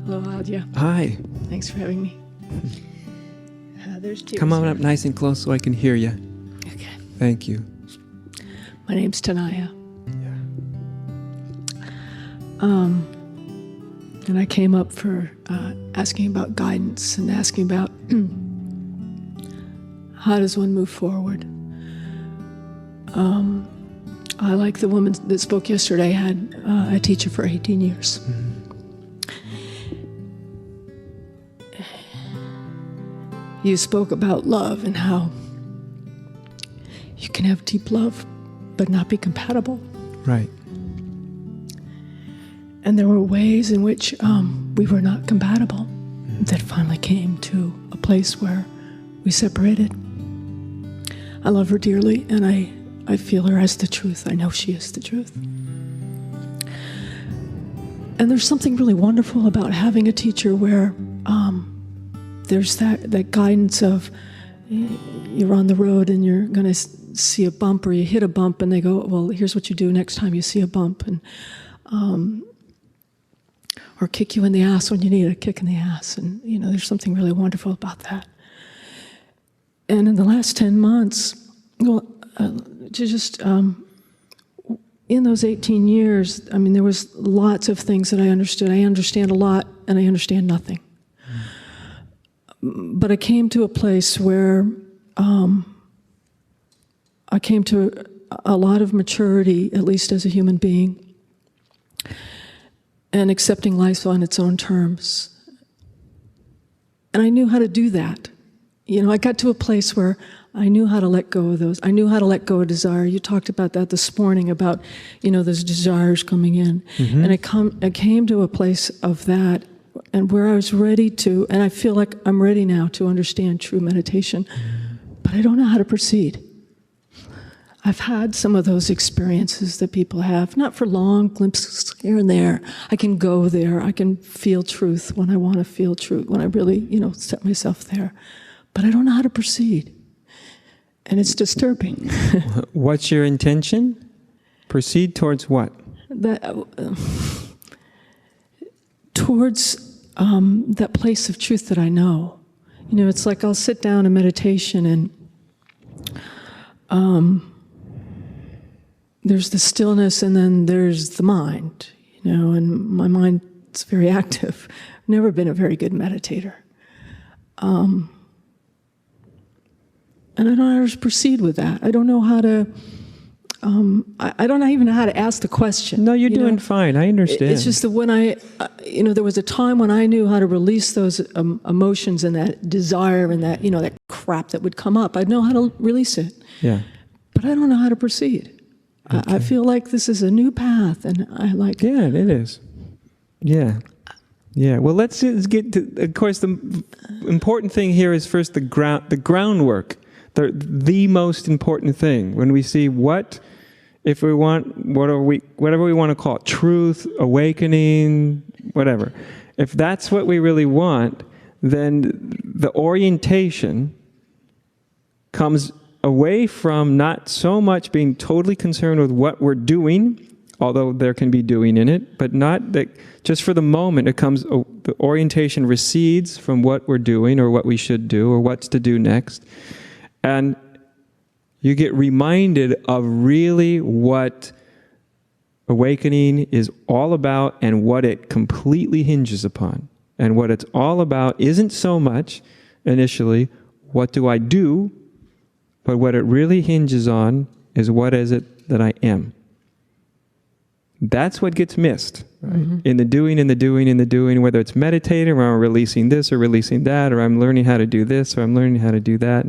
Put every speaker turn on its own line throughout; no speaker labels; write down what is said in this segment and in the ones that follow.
Hello, Adya.
Hi.
Thanks for having me. There's tears.
Come on up nice and close so I can hear you.
Okay.
Thank you.
My name's Tanaya.
Yeah.
And I came up for asking about guidance and asking about how does one move forward. I, like the woman that spoke yesterday, had a teacher for 18 years.
Mm-hmm.
You spoke about love and how you can have deep love but not be compatible.
Right.
And there were ways in which we were not compatible that finally came to a place where we separated. I love her dearly, and I feel her as the truth. I know she is the truth. And there's something really wonderful about having a teacher where there's that guidance of you're on the road and you're going to see a bump or you hit a bump, and they go, well, here's what you do next time you see a bump. And or kick you in the ass when you need a kick in the ass. And, there's something really wonderful about that. And in the last 10 months, in those 18 years, there was lots of things that I understood. I understand a lot, and I understand nothing. But I came to a place where I came to a lot of maturity, at least as a human being, and accepting life on its own terms. And I knew how to do that. I got to a place where I knew how to let go of those. I knew how to let go of desire. You talked about that this morning, about, those desires coming in. Mm-hmm. And I came to a place of that, and where I was ready to, and I feel like I'm ready now to understand true meditation, but I don't know how to proceed. I've had some of those experiences that people have, not for long glimpses here and there. I can go there. I can feel truth when I want to feel truth, when I really, set myself there. But I don't know how to proceed. And it's disturbing.
What's your intention? Proceed towards what?
Towards that place of truth that I know. It's like I'll sit down in meditation and there's the stillness, and then there's the mind, and my mind's very active. I've never been a very good meditator. And I don't know how to proceed with that. I don't know how to, I don't even know how to ask the question.
No, you're doing fine. I understand.
It's just that when there was a time when I knew how to release those emotions and that desire and that, that crap that would come up. I'd know how to release it.
Yeah.
But I don't know how to proceed. Okay. I feel like this is a new path, and I like it.
Yeah, it is. Yeah. Yeah. Well, let's get to, of course, the important thing here is first the groundwork. The most important thing when we see if we want, whatever we want to call it, truth, awakening, whatever. If that's what we really want, then the orientation comes away from not so much being totally concerned with what we're doing, although there can be doing in it, but not that just for the moment the orientation recedes from what we're doing or what we should do or what's to do next. And you get reminded of really what awakening is all about and what it completely hinges upon. And what it's all about isn't so much, initially, what do I do, but what it really hinges on is what is it that I am. That's what gets missed, right? Mm-hmm. In the doing, whether it's meditating or I'm releasing this or releasing that, or I'm learning how to do this or I'm learning how to do that.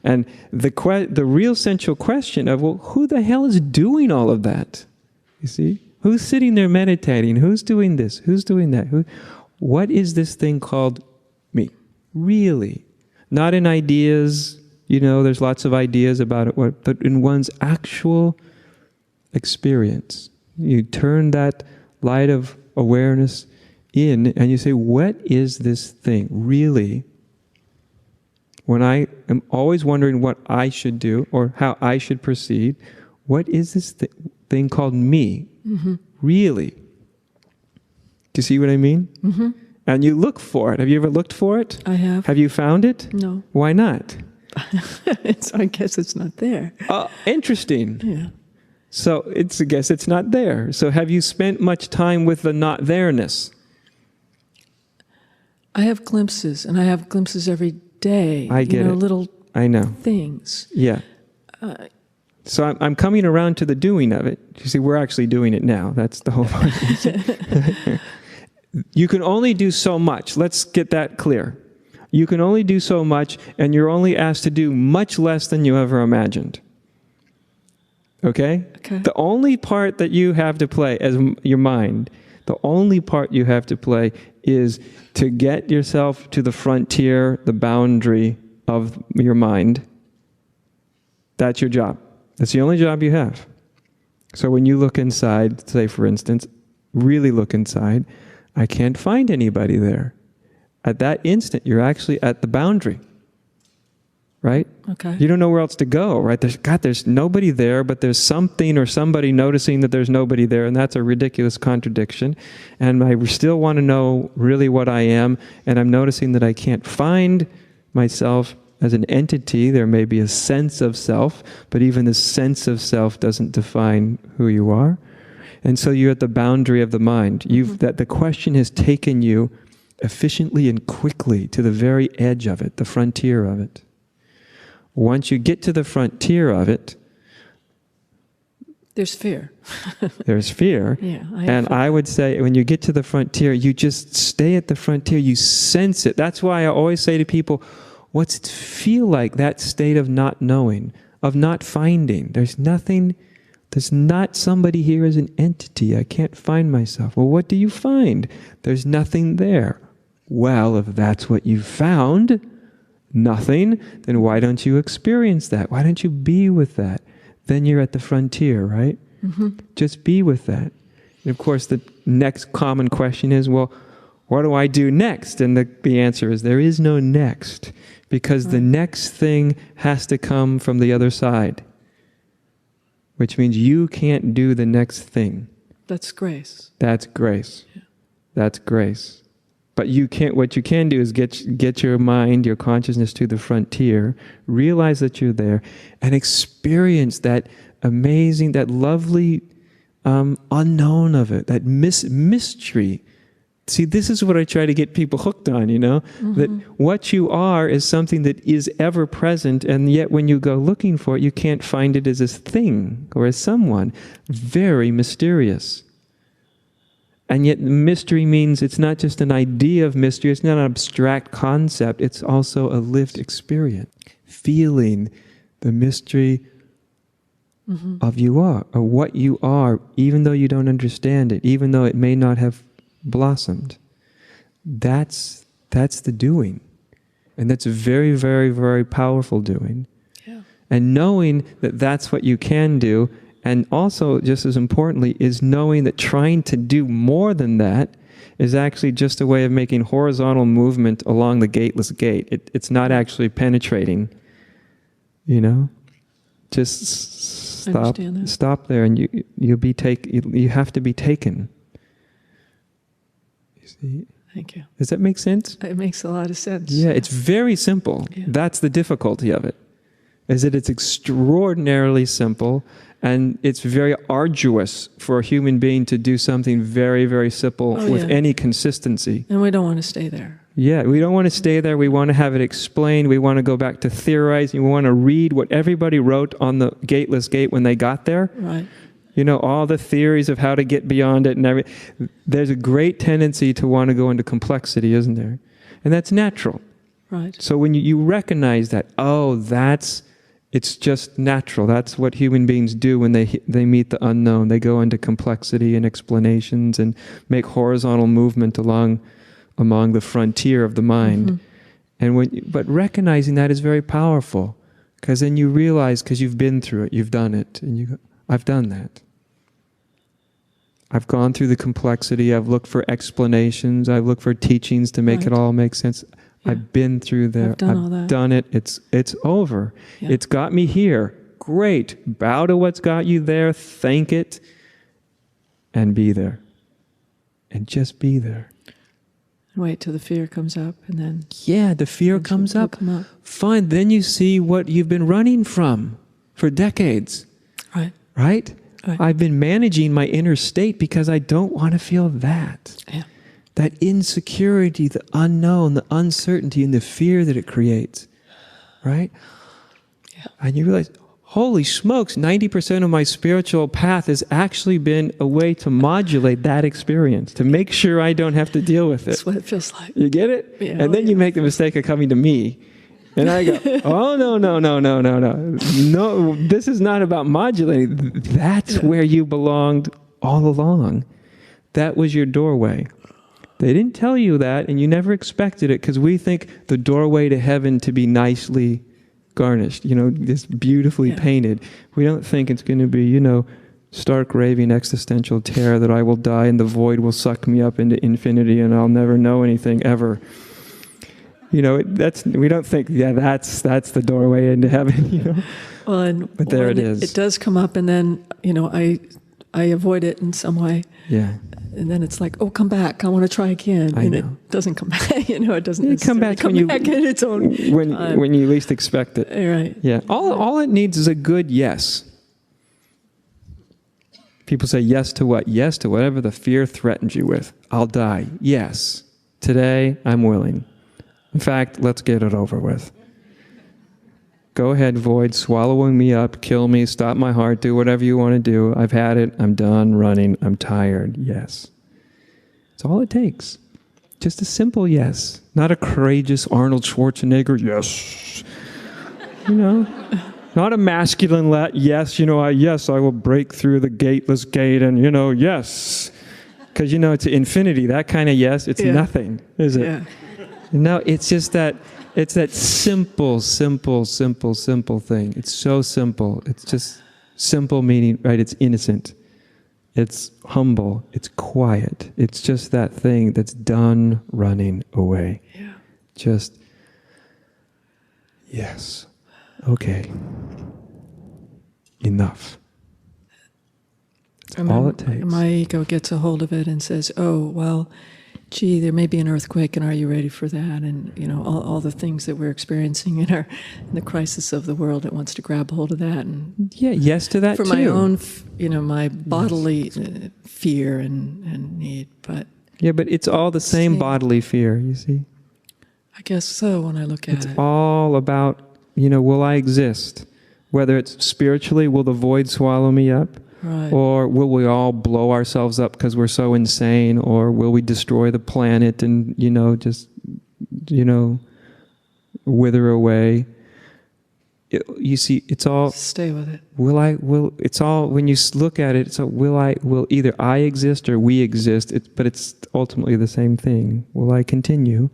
And the real central question of, well, who the hell is doing all of that? You see? Who's sitting there meditating? Who's doing this? Who's doing that? What is this thing called me? Really? Not in ideas, there's lots of ideas about it, but in one's actual experience. You turn that light of awareness in and you say, what is this thing really? When I am always wondering what I should do or how I should proceed, what is this thing called me? Mm-hmm. Really? Do you see what I mean? Mm-hmm. And you look for it. Have you ever looked for it?
I have.
Have you found it?
No.
Why not?
So I guess it's not there.
Oh, interesting.
Yeah.
So I guess it's not there. So have you spent much time with the not there-ness?
I have glimpses, and I have glimpses every day.
I get it.
Little
I know.
things.
Yeah. So I'm coming around to the doing of it. You see, we're actually doing it now. That's the whole point. You can only do so much. Let's get that clear. You can only do so much, and you're only asked to do much less than you ever imagined. Okay?
Okay.
The only part that you have to play as your mind, the only part you have to play is to get yourself to the frontier, the boundary of your mind. That's your job. That's the only job you have. So when you look inside, say for instance, really look inside, I can't find anybody there. At that instant, you're actually at the boundary. Right?
Okay.
You don't know where else to go, right? There's nobody there, but there's something or somebody noticing that there's nobody there, and that's a ridiculous contradiction. And I still want to know really what I am, and I'm noticing that I can't find myself as an entity. There may be a sense of self, but even the sense of self doesn't define who you are. And so you're at the boundary of the mind. That the question has taken you efficiently and quickly to the very edge of it, the frontier of it. Once you get to the frontier of it,
there's fear.
There's fear.
Yeah.
And I would say when you get to the frontier, you just stay at the frontier, you sense it. That's why I always say to people, what's it feel like, that state of not knowing, of not finding? There's nothing, there's not somebody here as an entity. I can't find myself. Well, what do you find? There's nothing there. Well, if that's what you found, nothing, then why don't you experience that? Why don't you be with that? Then you're at the frontier, right? Mm-hmm. Just be with that. And of course, the next common question is, well, what do I do next? And the answer is there is no next, because the next thing has to come from the other side, which means you can't do the next thing.
That's grace.
That's grace.
Yeah.
That's grace. But you can't. What you can do is get your mind, your consciousness to the frontier, realize that you're there, and experience that amazing, that lovely unknown of it, that mystery. See, this is what I try to get people hooked on, that what you are is something that is ever present, and yet when you go looking for it, you can't find it as a thing or as someone. Very mysterious. And yet mystery means it's not just an idea of mystery, it's not an abstract concept, it's also a lived experience. Feeling the mystery of you are, or what you are, even though you don't understand it, even though it may not have blossomed. That's the doing. And that's a very, very, very powerful doing. Yeah. And knowing that that's what you can do, and also, just as importantly, is knowing that trying to do more than that is actually just a way of making horizontal movement along the gateless gate. It's not actually penetrating, Just stop there, and you have to be taken. You see?
Thank you.
Does that make sense?
It makes a lot of sense.
Yeah, it's very simple. Yeah. That's the difficulty of it, is that it's extraordinarily simple. And it's very arduous for a human being to do something very, very simple with any consistency.
And we don't want to stay there.
Yeah, we don't want to stay there. We want to have it explained. We want to go back to theorizing. We want to read what everybody wrote on the gateless gate when they got there.
Right.
All the theories of how to get beyond it and everything. There's a great tendency to want to go into complexity, isn't there? And that's natural.
Right.
So when you recognize that, it's just natural. That's what human beings do when they meet the unknown. They go into complexity and explanations and make horizontal movement along the frontier of the mind. But recognizing that is very powerful, because then you realize, because you've been through it, you've done it, and you go, I've done that. I've gone through the complexity. I've looked for explanations. I've looked for teachings to make it all make sense. Yeah. I've been through there. I've done it. It's over. Yeah. It's got me here. Great. Bow to what's got you there. Thank it. And be there. And just be there.
Wait till the fear comes up, and then
Yeah, the fear comes up.
Come up.
Fine, then you see what you've been running from for decades,
Right.
right?
Right.
I've been managing my inner state because I don't want to feel that.
Yeah.
That insecurity, the unknown, the uncertainty, and the fear that it creates, right?
Yeah.
And you realize, holy smokes, 90% of my spiritual path has actually been a way to modulate that experience, to make sure I don't have to deal with it.
That's what it feels like.
You get it?
Yeah,
And then you make the mistake of coming to me. And I go, oh, no. No, this is not about modulating. That's where you belonged all along. That was your doorway. They didn't tell you that, and you never expected it, because we think the doorway to heaven to be nicely garnished, just beautifully painted. We don't think it's going to be, stark raving existential terror that I will die and the void will suck me up into infinity and I'll never know anything ever. We don't think, that's the doorway into heaven,
Well,
But there it is.
It does come up, and then I avoid it in some way.
Yeah.
And then it's like, oh, come back. I want to try again.
I
And
know.
it doesn't come back. It doesn't
You come back
come back in its own time.
when you least expect it.
Right.
Yeah. All it needs is a good yes. People say yes to what? Yes to whatever the fear threatens you with. I'll die. Yes. Today, I'm willing. In fact, let's get it over with. Go ahead, void, swallowing me up, kill me, stop my heart, do whatever you want to do. I've had it. I'm done running. I'm tired. Yes. That's all it takes. Just a simple yes. Not a courageous Arnold Schwarzenegger, yes. Not a masculine yes, yes, I will break through the gateless gate and, yes. Because, it's infinity. That kind of yes, it's nothing, is it?
Yeah.
No, it's just that, it's that simple thing. It's so simple. It's just simple meaning, right? It's innocent. It's humble. It's quiet. It's just that thing that's done running away.
Yeah.
Just, yes. Okay. Enough. That's all it takes.
My ego gets a hold of it and says, oh, well, gee, there may be an earthquake, and are you ready for that? And, all the things that we're experiencing in the crisis of the world, it wants to grab hold of that. And
Yeah, yes to that
for
too.
my own, my bodily fear and need. But
Yeah, but it's all the same bodily fear, you see.
I guess so when I look at
It's
it.
all about, will I exist? Whether it's spiritually, will the void swallow me up?
Right.
Or will we all blow ourselves up because we're so insane? Or will we destroy the planet and, just, wither away? You see, it's all...
Stay with it.
It's all, when you look at it, will either I exist or we exist, but it's ultimately the same thing. Will I continue?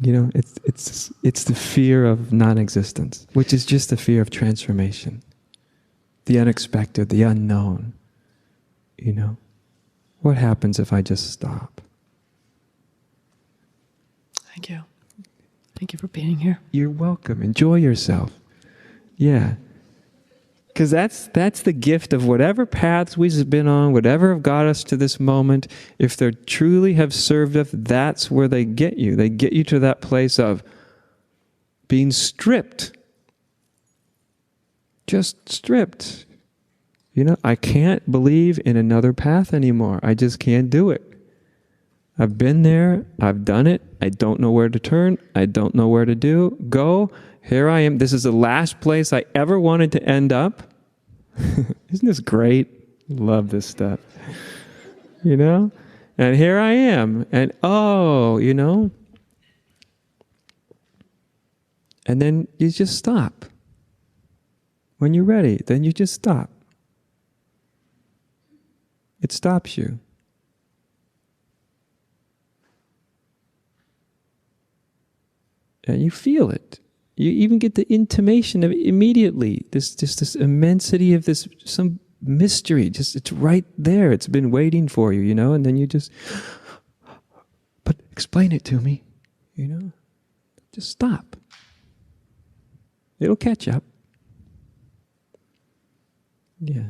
It's the fear of non-existence, which is just the fear of transformation. The unexpected, the unknown. What happens if I just stop?
Thank you. Thank you for being here.
You're welcome. Enjoy yourself. Yeah. Because that's the gift of whatever paths we've been on, whatever have got us to this moment. If they truly have served us, that's where they get you. They get you to that place of being stripped. Just stripped. I can't believe in another path anymore. I just can't do it. I've been there. I've done it. I don't know where to turn. I don't know where to go. Here I am. This is the last place I ever wanted to end up. Isn't this great? Love this stuff. And here I am. And and then you just stop. When you're ready, then you just stop. It stops you. And you feel it. You even get the intimation of it immediately. This immensity of some mystery. It's right there. It's been waiting for you, and then you just, but explain it to me, Just stop. It'll catch up. Yeah.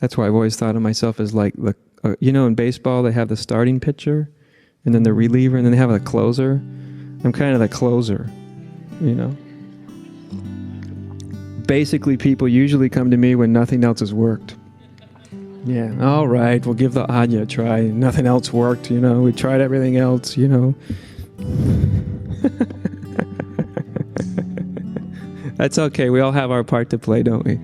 That's why I've always thought of myself as like, in baseball, they have the starting pitcher, and then the reliever, and then they have a closer. I'm kind of the closer, Basically, people usually come to me when nothing else has worked. Yeah, all right, we'll give the Adya a try. Nothing else worked, we tried everything else, That's okay, we all have our part to play, don't we?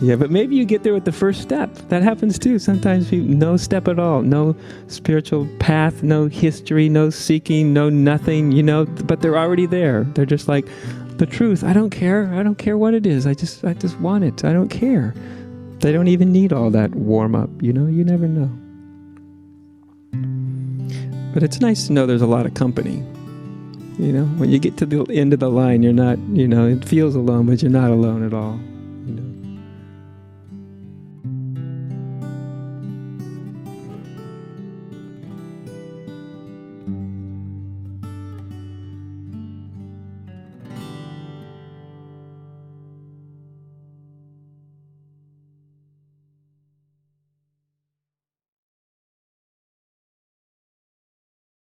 Yeah, but maybe you get there with the first step. That happens too. Sometimes people, no step at all, no spiritual path, no history, no seeking, no nothing, but they're already there. They're just like, the truth, I don't care what it is, I just want it, I don't care. They don't even need all that warm up, you never know. But it's nice to know there's a lot of company. When you get to the end of the line, you're not, it feels alone, but you're not alone at all.